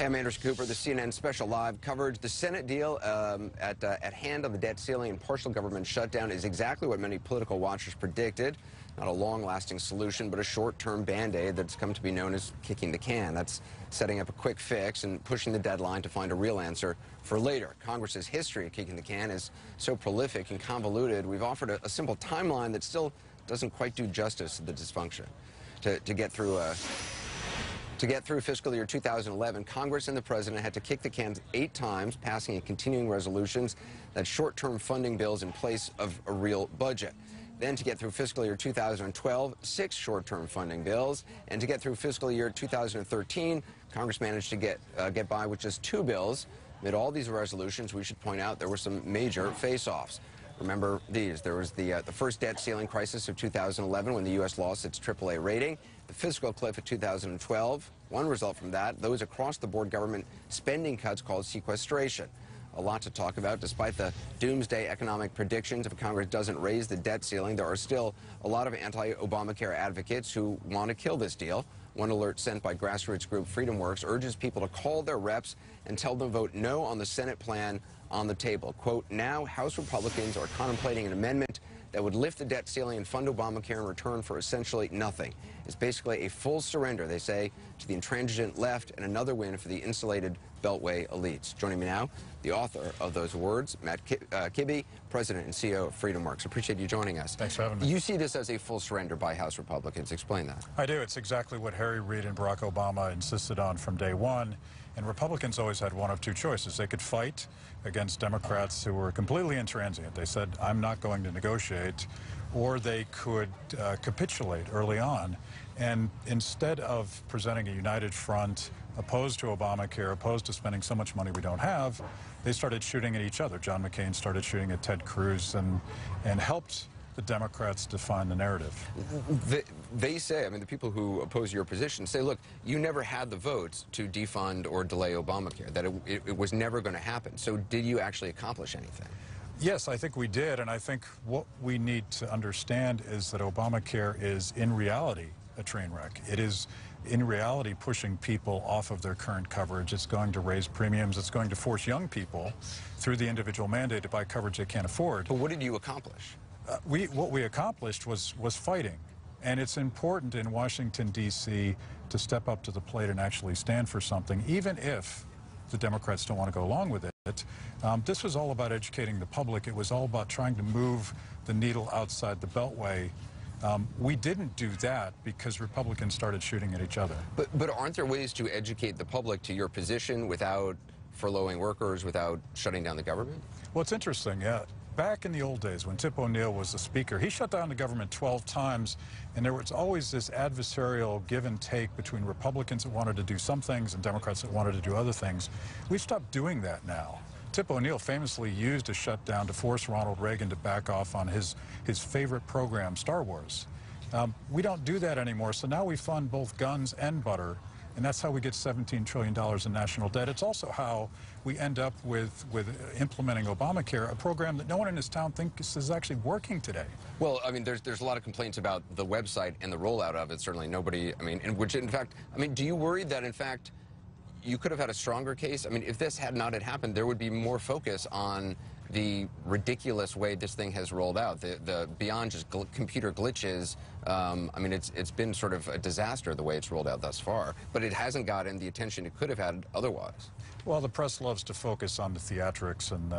Hey, I'm Anderson Cooper. The CNN Special Live coverage. The Senate deal at hand on the debt ceiling and partial government shutdown is exactly what many political watchers predicted. Not a long-lasting solution, but a short-term Band-Aid that's come to be known as kicking the can. That's setting up a quick fix and pushing the deadline to find a real answer for later. Congress's history of kicking the can is so prolific and convoluted, we've offered a simple timeline that still doesn't quite do justice to the dysfunction. To get through fiscal year 2011, Congress and the president had to kick the can 8 times, passing and continuing resolutions that short-term funding bills in place of a real budget. Then to get through fiscal year 2012, 6 short-term funding bills. And to get through fiscal year 2013, Congress managed to get by with just 2 bills. Amid all these resolutions, we should point out there were some major face-offs. Remember these. There was the first debt ceiling crisis of 2011 when the U.S. lost its AAA rating, the fiscal cliff of 2012. One result from that, those across-the-board government spending cuts called sequestration. A lot to talk about. Despite the doomsday economic predictions, if Congress doesn't raise the debt ceiling, there are still a lot of anti-Obamacare advocates who want to kill this deal. One alert sent by grassroots group FreedomWorks urges people to call their reps and tell them to vote no on the Senate plan on the table. Quote, now House Republicans are contemplating an amendment that would lift the debt ceiling and fund Obamacare in return for essentially nothing. It's basically a full surrender, they say, to the intransigent left and another win for the insulated Beltway elites. Joining me now, the author of those words, Kibbe, President and CEO of FreedomWorks. Appreciate you joining us. Thanks for having me. You see this as a full surrender by House Republicans. Explain that. I do. It's exactly what Harry Reid and Barack Obama insisted on from day one. And Republicans always had one of 2 choices. They could fight against Democrats who were completely intransigent. They said, I'm not going to negotiate. Or they could capitulate early on. And instead of presenting a united front opposed to Obamacare, opposed to spending so much money we don't have, they started shooting at each other. John McCain started shooting at Ted Cruz and helped the Democrats define the narrative. They say, I mean, the people who oppose your position say, look, you never had the votes to defund or delay Obamacare, that it was never going to happen. So did you actually accomplish anything? Yes, I think we did, and I think what we need to understand is that Obamacare is, in reality, a train wreck. It is, in reality, pushing people off of their current coverage. It's going to raise premiums. It's going to force young people, through the individual mandate, to buy coverage they can't afford. But what did you accomplish? What we accomplished was fighting. And it's important in Washington, D.C. to step up to the plate and actually stand for something, even if the Democrats don't want to go along with it. This was all about educating the public. It was all about trying to move the needle outside the Beltway. We didn't do that because Republicans started shooting at each other. But aren't there ways to educate the public to your position without furloughing workers, without shutting down the government? Well, it's interesting, yeah. Back in the old days, when Tip O'Neill was the speaker, he shut down the government 12 times, and there was always this adversarial give and take between Republicans that wanted to do some things and Democrats that wanted to do other things. We've stopped doing that now. Tip O'Neill famously used a shutdown to force Ronald Reagan to back off on his favorite program, Star Wars. We don't do that anymore, so now we fund both guns and butter, and that's how we get $17 trillion in national debt. It's also how we end up with implementing Obamacare, a program that no one in this town thinks is actually working today. Well, I mean, there's a lot of complaints about the website and the rollout of it. Certainly nobody, I mean, in fact, do you worry that, in fact, you could have had a stronger case? I mean, if this had not happened, there would be more focus on the ridiculous way this thing has rolled out, the beyond just computer glitches. I mean, it's been sort of a disaster the way it's rolled out thus far, but it hasn't gotten the attention it could have had otherwise. Well, the press loves to focus on the theatrics and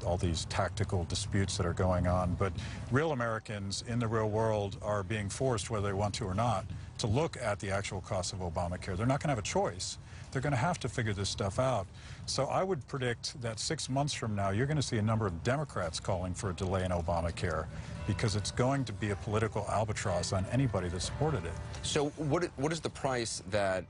all these tactical disputes that are going on, but real Americans in the real world are being forced, whether they want to or not, to look at the actual cost of Obamacare. They're not going to have a choice. They're going to have to figure this stuff out. So I would predict that 6 months from now, you're going to see a number of Democrats calling for a delay in Obamacare because it's going to be a political albatross on anybody that supported it. So what is the price that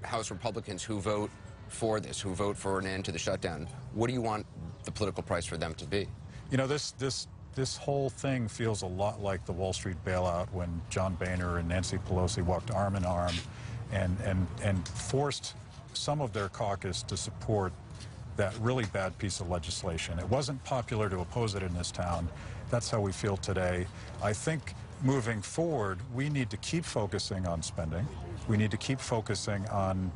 House Republicans who vote for this, who vote for an end to the shutdown, what do you want the political price for them to be? You know, this whole thing feels a lot like the Wall Street bailout when John Boehner and Nancy Pelosi walked arm in arm and forced some of their caucus to support that really bad piece of legislation. It wasn't popular to oppose it in this town. That's how we feel today. I think moving forward, we need to keep focusing on spending. We need to keep focusing on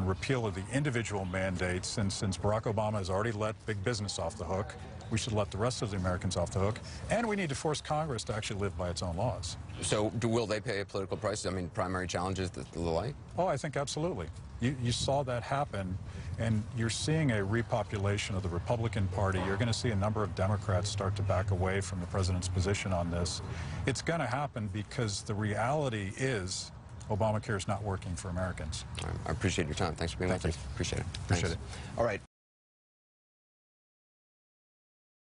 repeal of the individual mandates. And since Barack Obama has already let big business off the hook, we should let the rest of the Americans off the hook. And we need to force Congress to actually live by its own laws. So will they pay a political price? I mean, primary challenges, the like? Oh, I think absolutely. You saw that happen, and you're seeing a repopulation of the Republican Party. You're going to see a number of Democrats start to back away from the president's position on this. It's going to happen because the reality is Obamacare is not working for Americans. I appreciate your time. Thanks for being with us. Appreciate it. Appreciate it. All right.